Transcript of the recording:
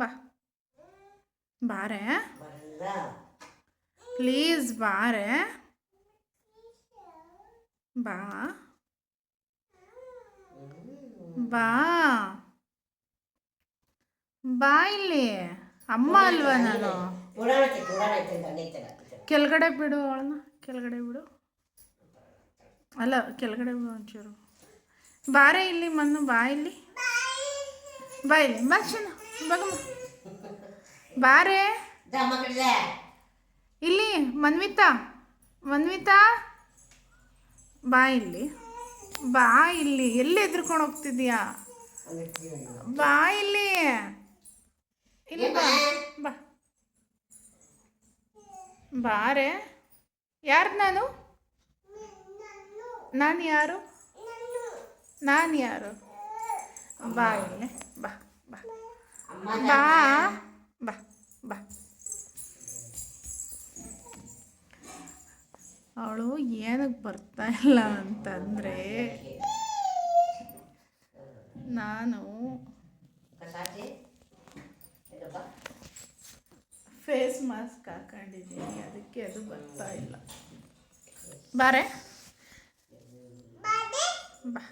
ಬಾ ಬಾರೆ ಬರಲ್ಲ. ಪ್ಲೀಸ್ ಬಾರೆ ಬಾ ಬಾ ಬಾ ಇಲ್ಲಿ ಅಮ್ಮ ಅಲ್ವಾ ನಾನು. ಕೆಳಗಡೆ ಬಿಡು ಅವಳನ್ನ, ಕೆಳಗಡೆ ಬಿಡು. ಅಲ್ಲ ಕೆಳಗಡೆ ಬಿಡು ಒಂಚೂರು. ಬಾರೆ ಇಲ್ಲಿ ಮಣ್ಣು, ಬಾ ಇಲ್ಲಿ, ಬಾ ಇಲ್ಲಿ, ಬಾ ಚೆನ್ನ ಬಗಮ್ಮ, ಬಾರೆ ಇಲ್ಲಿ. ಮನ್ವಿತಾ, ಮನ್ವಿತಾ ಬಾ ಇಲ್ಲಿ, ಬಾ ಇಲ್ಲಿ. ಎಲ್ಲಿ ಎದ್ರುಕೊಂಡು ಹೋಗ್ತಿದ್ಯಾ? ಬಾ ಇಲ್ಲಿ, ಇಲ್ಲಿ ಬಾ ಬಾ ಬಾರೆ. ಯಾರು ನಾನು? ನಾನು ಯಾರು? ನಾನು ಯಾರು? ಬಾ ಇಲ್ಲಿ, ಬಾ ಬಾ ಬಾ ಬಾ ಬಾ. ಅವಳು ಏನಕ್ಕೆ ಬರ್ತಾ ಇಲ್ಲ ಅಂತಂದರೆ, ನಾನು ಫೇಸ್ ಮಾಸ್ಕ್ ಹಾಕೊಂಡಿದ್ದೀನಿ, ಅದಕ್ಕೆ ಅದು ಬರ್ತಾ ಇಲ್ಲ. ಬಾರೆ ಬಾ.